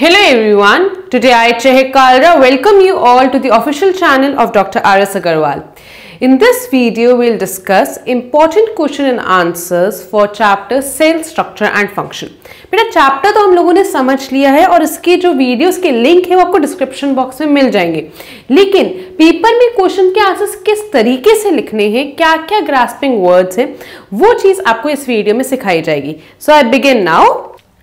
Hello everyone, today I Chehek Kalra welcome you all to the official channel of Dr. R.S. Agarwal. In this video, we'll discuss important question and answers for chapter Cell Structure and Function. बेटा chapter तो हम लोगों ने समझ लिया है और इसके जो वीडियोस के लिंक है वो आपको डिस्क्रिप्शन बॉक्स में मिल जाएंगे, लेकिन पेपर में क्वेश्चन के आंसर्स किस तरीके से लिखने हैं, क्या क्या ग्रास्पिंग वर्ड्स हैं, वो चीज आपको इस वीडियो में सिखाई जाएगी. So I begin now.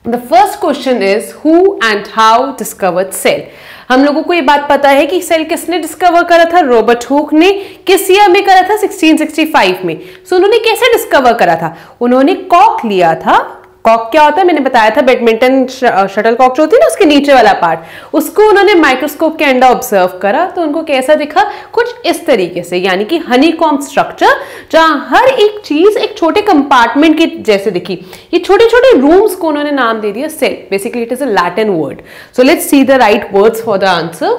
The first question is who and how discovered cell. हम लोगों को ये बात पता है कि सेल किसने डिस्कवर करा था? रॉबर्ट हुक ने. किस ईयर में करा था? 1665 में. सो उन्होंने कैसे डिस्कवर करा था? उन्होंने कॉक लिया था. कॉक क्या होता है मैंने बताया था, बैडमिंटन शटल कॉक जो होती है ना उसके नीचे वाला पार्ट, उसको उन्होंने माइक्रोस्कोप के अंडर ऑब्जर्व करा तो उनको कैसा दिखा? कुछ इस तरीके से, यानी कि हनीकॉम्ब स्ट्रक्चर, जहां हर एक चीज एक छोटे कंपार्टमेंट के जैसे दिखी. ये छोटे छोटे रूम्स को उन्होंने नाम दे दिया cell. Basically it is a Latin word. So let's see the right words for the answer.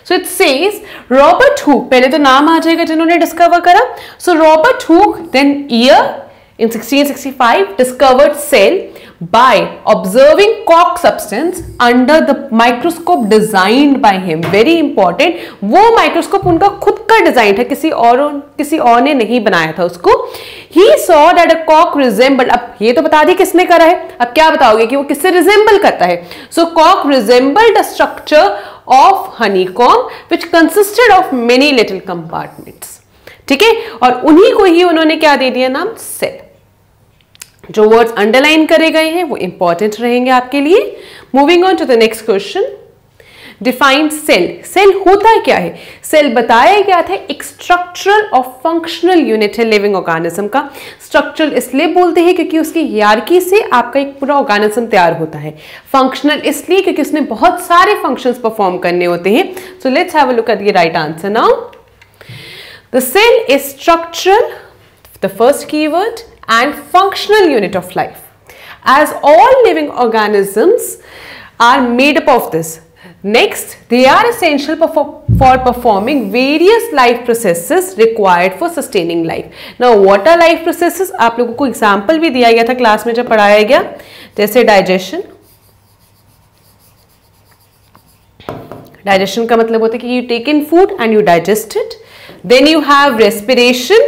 So it says Robert Hooke, पहले तो नाम आ जाएगा जिन्होंने डिस्कवर करा. So Robert Hooke, then year in 1665 discovered cell by observing cork substance under the microscope designed by him. Very important. वो microscope उनका खुद का डिजाइन था, किसी और ने नहीं बनाया था उसको. He saw that a cork resembled. अब ये तो बता दी किसने करा है, अब क्या बताओगे कि वो किससे रिजेंबल करता है. So cork resembled the structure of honeycomb which consisted of many little compartments. ठीक है, और उन्हीं को ही उन्होंने क्या दे दिया नाम? सेल. जो वर्ड्स अंडरलाइन करे गए हैं वो इंपॉर्टेंट रहेंगे आपके लिए. Moving on to the next question. Define cell. Cell होता क्या है? सेल बताया गया था एक स्ट्रक्चरल और फंक्शनल यूनिट है लिविंग ऑर्गेनिज्म का. स्ट्रक्चरल इसलिए बोलते हैं क्योंकि उसकी हियरार्की से आपका एक पूरा ऑर्गेनिज्म तैयार होता है. फंक्शनल इसलिए क्योंकि उसमें बहुत सारे फंक्शंस परफॉर्म करने होते हैं. So let's have a look at the right answer now. The cell is structural, the first keyword, and functional unit of life, as all living organisms are made up of this. Next, they are essential for performing various life processes required for sustaining life. Now what are life processes? आप लोगों को example भी दिया गया था class में जब पढ़ाया गया, जैसे डाइजेशन. डाइजेशन का मतलब होता है कि you take in food and you digest it. Then you have respiration,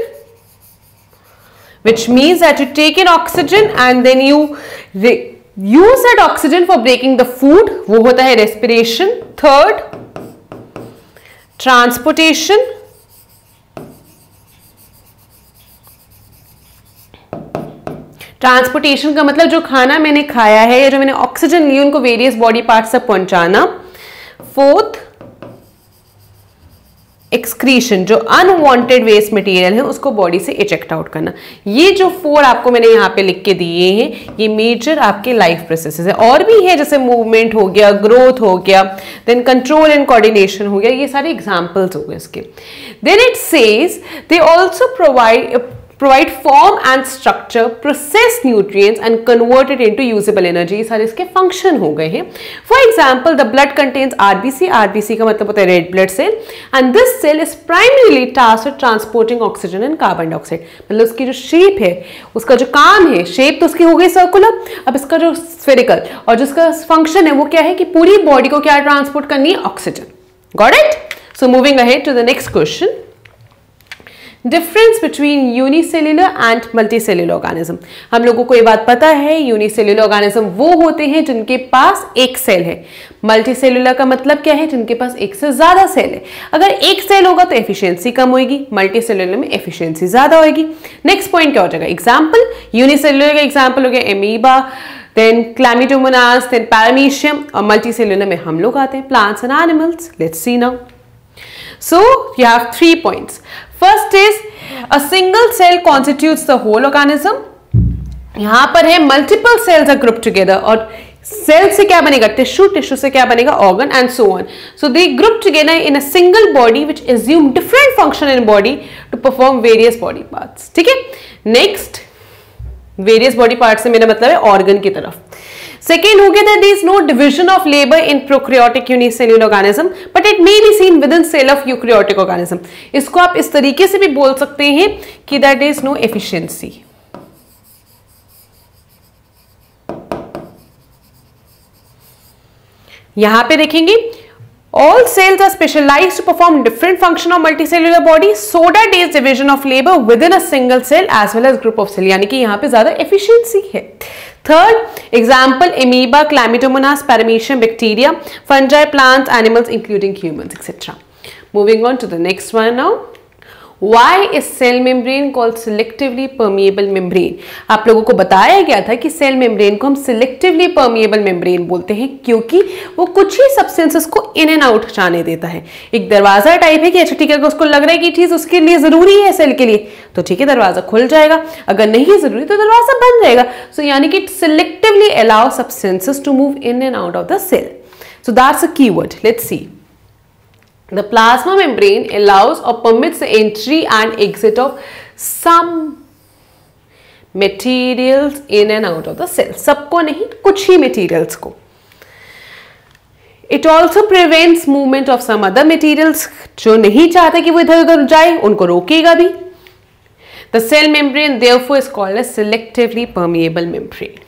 which means that you take in oxygen and then you use that oxygen for breaking the food. वो होता है respiration. Third, transportation. Transportation का मतलब जो खाना मैंने खाया है या जो मैंने ऑक्सीजन ली उनको वेरियस बॉडी पार्ट्स तक पहुंचाना. फोर्थ, एक्सक्रीशन, जो अनवांटेड वेस्ट मटेरियल है उसको बॉडी से इजेक्ट आउट करना. ये जो 4 आपको मैंने यहाँ पे लिख के दिए हैं ये मेजर आपके लाइफ प्रोसेसेस है. और भी है जैसे मूवमेंट हो गया, ग्रोथ हो गया, देन कंट्रोल एंड कोऑर्डिनेशन हो गया. ये सारे एग्जांपल्स हो गए इसके. Then it says they also provide form and structure, process nutrients and convert it into usable energy. सारे इसके फंक्शन हो गए हैं. For example, the blood contains RBC. RBC का मतलब होता है red blood cell, and this cell is primarily tasked with transporting oxygen and carbon dioxide. मतलब उसकी जो शेप है, उसका जो काम है, शेप तो उसकी हो गई सर्कुलर, अब इसका जो स्फेरिकल और जिसका फंक्शन है वो क्या है कि पूरी बॉडी को क्या ट्रांसपोर्ट करनी है? Oxygen. Got it? So moving ahead to the next question. Difference between unicellular and multicellular organism. हम लोगों को ये बात पता है यूनिसेल्युलर ऑर्गेनिज्म वो होते हैं जिनके पास एक सेल है. मल्टीसेल्युलर का मतलब क्या है? जिनके पास एक से ज्यादा सेल है. अगर एक सेल होगा तो एफिशिएंसी कम होगी, मल्टीसेल्युलर में एफिशिएंसी ज्यादा होगी. नेक्स्ट पॉइंट क्या हो जाएगा? एग्जाम्पल. यूनिसेल्युलर का एग्जाम्पल हो गया एमीबा, देन क्लैमिडोमोनास, देन पैरामीशियम, और मल्टीसेल्युलर में हम लोग आते हैं plants and animals. Let's see now. So you have 3 points. First is a single cell constitutes the whole organism. यहां पर है multiple cells are grouped together, और सेल से क्या बनेगा? टिश्यू, टिश्यू से क्या बनेगा? Organ, and so on. So they group together in a single body which assume different function in body to perform various body parts. ठीक है. Next, various body part से मेरा मतलब है ऑर्गन की तरफ. Second हो गया that there is no division of labor in prokaryotic unicellular organism, but it may be seen within cell of eukaryotic organism. इसको आप इस तरीके से भी बोल सकते हैं कि that there is no efficiency. यहां पे देखेंगे all cells are specialized to perform different function of multicellular body so that is division of labor within a single cell as well as group of cell, यानी कि यहां पे ज्यादा efficiency है. Third example amoeba, chlamydomonas, paramecium, bacteria, fungi, plants, animals including humans, etc. Moving on to the next one now. Why is cell membrane called selectively permeable membrane? आप लोगों को बताया गया था कि सेल मेम्ब्रेन को हम selectively permeable membrane बोलते हैं क्योंकि वो कुछ ही सब्सटेंसेस को इन एंड आउट जाने देता है. एक दरवाजा टाइप है कि अच्छा ठीक है, उसको लग रहा है कि चीज उसके लिए जरूरी है सेल के लिए, तो ठीक है दरवाजा खुल जाएगा, अगर नहीं जरूरी तो दरवाजा बंद जाएगा. सो यानी कि selectively allow substances to move in and out of the cell. So that's a keyword. Let's see. The plasma membrane allows or permits the entry and exit of some materials in and out of the cell. सबको नहीं, कुछ ही materials को. It also prevents movement of some other materials. जो नहीं चाहते कि वो इधर उधर जाए उनको रोकेगा भी. The cell membrane therefore is called a selectively permeable membrane.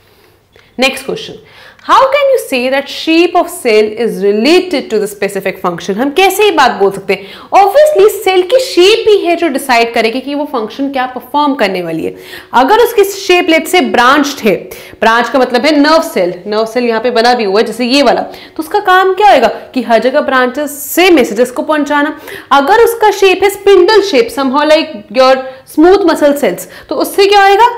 Next question. How can you say that shape of cell is related to the specific function? हम कैसे ये बात बोल सकते हैं? Obviously सेल की शेप ही है जो डिसाइड करेगी कि वो फंक्शन क्या परफॉर्म करने वाली है. अगर उसकी शेप लेट्स से ब्रांच्ड है, ब्रांच का मतलब है नर्व सेल यहाँ पे बना भी हुआ है जैसे ये वाला, तो उसका काम क्या होगा कि हर जगह ब्रांचेस से मैसेजेस को पहुंचाना. अगर उसका शेप है spindle shape, somehow like your smooth muscle cells, तो उससे क्या होएगा,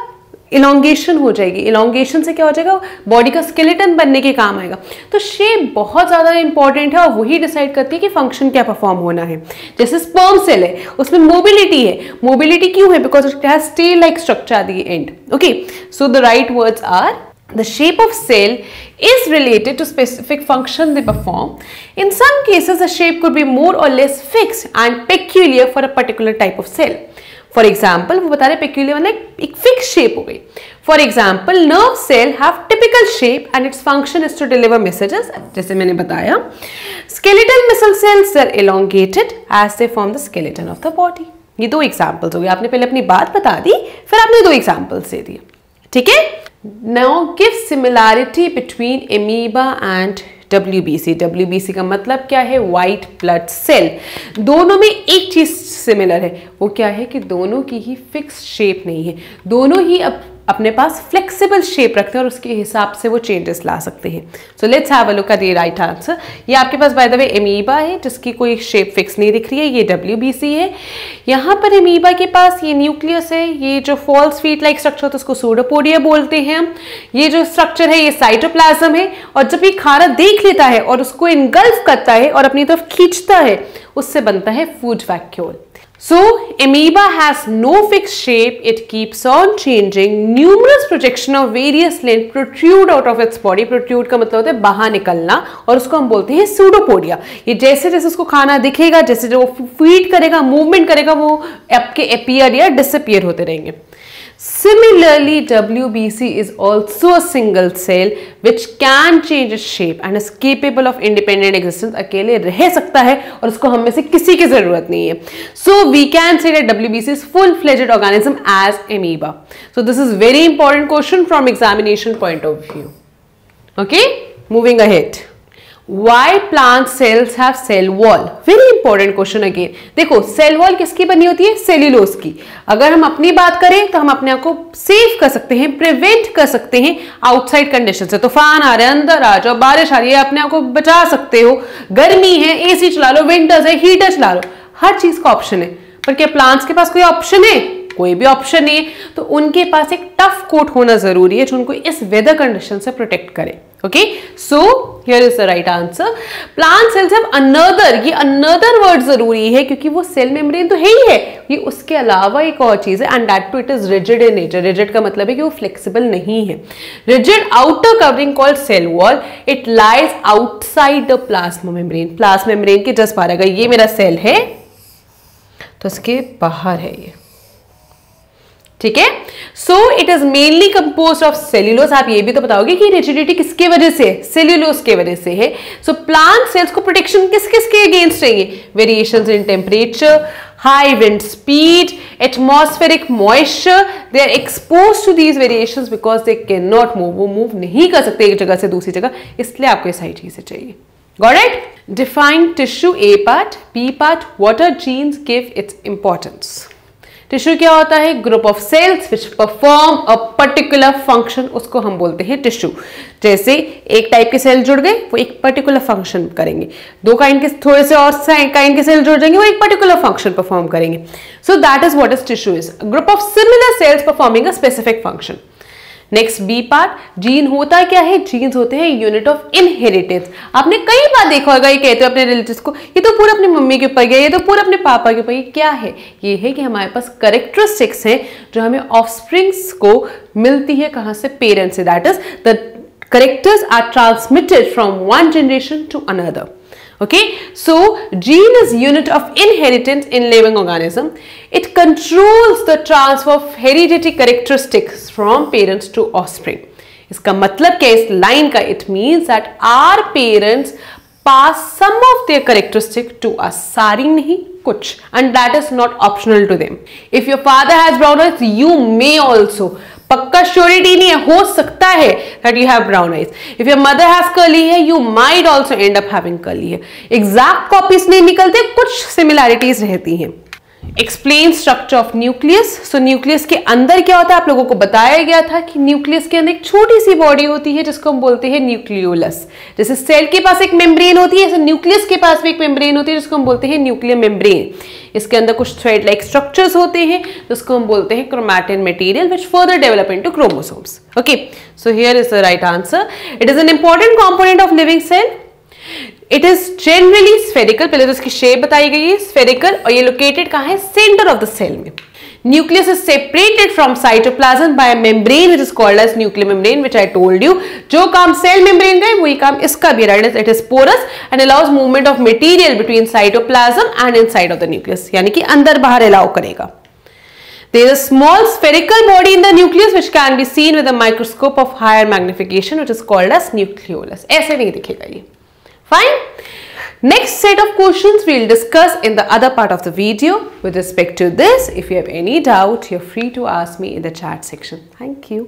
इलोंगेशन हो जाएगी. इलोंगेशन से क्या हो जाएगा, बॉडी का स्केलेटन बनने के काम आएगा. तो शेप बहुत ज्यादा इंपॉर्टेंट है और वही डिसाइड करती है कि फंक्शन क्या परफॉर्म होना है. जैसे स्पर्म सेल है, उसमें मोबिलिटी है. मोबिलिटी क्यों है? Because it has tail like structure at the end. Okay, so the right words are the shape of cell is related to specific function they perform. In some cases the shape could be more or less fixed and peculiar for a particular type of cell. For example, वो बता रहे peculiar मतलब एक fixed shape हो गई. For example, nerve cell have typical shape and its function is to deliver messages. जैसे मैंने बताया, skeletal muscle cells are elongated as they form the skeleton of the body. ये दो examples हो गए. आपने पहले अपनी बात बता दी, फिर आपने दो examples दे दिए. ठीक है? Now give similarity between amoeba and WBC. WBC का मतलब क्या है? White blood cell. दोनों में एक चीज सिमिलर है, वो क्या है कि दोनों की ही फिक्स शेप नहीं है. दोनों ही अपने पास फ्लेक्सिबल शेप रखते हैं और उसके हिसाब से वो चेंजेस ला सकते हैं. So let's have a look at the right answer. ये आपके पास बाय द वे एमीबा है जिसकी कोई शेप फिक्स नहीं दिख रही है, ये WBC है. यहाँ पर एमीबा के पास ये न्यूक्लियस है, ये जो फॉल्स फीट लाइक स्ट्रक्चर होता है उसको सूडोपोडिया बोलते हैं हम. ये जो स्ट्रक्चर है ये साइटोप्लाज्म है, और जब ये खाना देख लेता है और उसको इनगल्फ करता है और अपनी तरफ खींचता है, उससे बनता है food vacuole. So, amoeba has no fixed shape, it keeps on changing, numerous projection of various length protrude out of its body. Protrude का मतलब होता है बाहर निकलना, और उसको हम बोलते हैं सूडोपोडिया. ये जैसे जैसे उसको खाना दिखेगा, जैसे जो फीड करेगा, मूवमेंट करेगा, वो आपके अपीयर या डिसअपीयर होते रहेंगे. Similarly, WBC is also a single cell which can change its shape and is capable of independent existence. अकेले रह सकता है और उसको हम में से किसी की जरूरत नहीं है. So we can say that WBC is full-fledged organism as amoeba. So this is very important question from examination point of view. Okay, moving ahead. Why plant cells have cell wall? Very important question again. देखो cell wall किसकी बनी होती है? Cellulose की. अगर हम अपनी बात करें तो हम अपने आप को सेव कर सकते हैं, प्रिवेंट कर सकते हैं आउटसाइड कंडीशन से. तूफान आ रहे हैं, अंदर आ जाओ, बारिश आ रही है, अपने आप को बचा सकते हो. गर्मी है, एसी चला लो, विंटर्स है, हीटर चला लो, हर चीज का ऑप्शन है. पर क्या प्लांट्स के पास कोई ऑप्शन है? कोई भी ऑप्शन नहीं है. तो उनके पास एक टफ कोट होना जरूरी है जो उनको इस वेदर कंडीशन से प्रोटेक्ट करे. Okay, so here is the right answer. Plant cells have another, ये अनदर वर्ड जरूरी है क्योंकि वो सेल मेम्ब्रेन तो है ही है, ये उसके अलावा एक और चीज है, and that too it is rigid in nature. Rigid का मतलब है कि वो फ्लेक्सिबल नहीं है. Rigid outer covering called cell wall, it lies outside the plasma membrane. Plasma membrane के जस्ट बाहर. अगर ये मेरा सेल है तो इसके बाहर है ये. ठीक है, so it is mainly compose of cellulose. आप ये भी तो बताओगे कि रिजिडिटी किसके वजह से? सेल्यूलोज के वजह से है. सो प्लांट सेल्स को प्रोटेक्शन किस किस के अगेंस्ट चाहिए? Variations in temperature, high wind speed, atmospheric moisture. They are expose to these variations because they can not move. वो मूव नहीं कर सकते एक जगह से दूसरी जगह, इसलिए आपको ये सारी चीजें चाहिए. Got it? Define tissue. A part. B part. What are genes? Give its importance. Tissue क्या होता है? Group of cells which perform a particular function, उसको हम बोलते हैं टिश्यू। जैसे एक टाइप के सेल जुड़ गए, वो एक पर्टिकुलर फंक्शन करेंगे, दो काइंड के थोड़े से और काइंड के सेल जुड़ जाएंगे, वो एक पर्टिकुलर फंक्शन परफॉर्म करेंगे। So that is what is tissue is, group of similar cells performing a specific function. Next B part, gene होता क्या है? जीन्स होते हैं यूनिट ऑफ इनहेरिटेंस। आपने कई बार देखा होगा, ये कहते हो अपने रिलेटिव्स को, ये तो पूरा अपनी मम्मी के ऊपर गया, ये तो पूरा अपने पापा के ऊपर। ये क्या है? ये है कि हमारे पास कैरेक्टरिस्टिक्स हैं जो हमें ऑफस्प्रिंग्स को मिलती है कहां से? पेरेंट्स से। That is the characters are transmitted from one generation to another. Okay, so gene is unit of inheritance in living organism. It controls the transfer of hereditary characteristics from parents to offspring. इसका मतलब क्या इस line का? It means that our parents pass some of their characteristics to us. सारी नहीं, कुछ. And that is not optional to them. If your father has brown eyes, you may also. पक्का surety नहीं है, हो सकता है that you have brown eyes. If your mother has curly hair, you might also end up having curly hair. Exact copies नहीं निकलते, कुछ similarities रहती हैं. Explain structure of nucleus. So nucleus के अंदर क्या होता है? आप लोगों को बताया गया था कि न्यूक्लियस के अंदर एक छोटी सी बॉडी होती है जिसको हम बोलते हैं न्यूक्लियोलस. जैसे सेल के पास एक मेम्ब्रेन होती है, ऐसे न्यूक्लियस के पास भी एक मेम्ब्रेन होती है जिसको हम बोलते हैं न्यूक्लियर मेम्ब्रेन. इसके अंदर कुछ थ्रेड लाइक स्ट्रक्चर्स होते हैं जिसको हम बोलते हैं chromatin material which further develop into chromosomes. Okay, so here is the right answer. It is an important component of living cell. It is generally spherical. पहले तो इसकी शेप बताई गई है, स्फेरिकल, और ये लोकेटेड कहां है? सेंटर ऑफ द सेल में. Nucleus is separated from cytoplasm by membrane which is called as nuclear membrane which I told you. जो काम सेल मेम्ब्रेन का है वही काम इसका भी. Right, it is porous and allows movement of material between cytoplasm and inside of the nucleus, यानी कि अंदर बाहर अलाउ करेगा. There is a small spherical body in the nucleus which can be seen with a microscope of higher magnification which is called as nucleolus. ऐसे नहीं दिखेगा ये. Fine. Next set of questions we'll discuss in the other part of the video. With respect to this, if you have any doubt, you're free to ask me in the chat section. Thank you.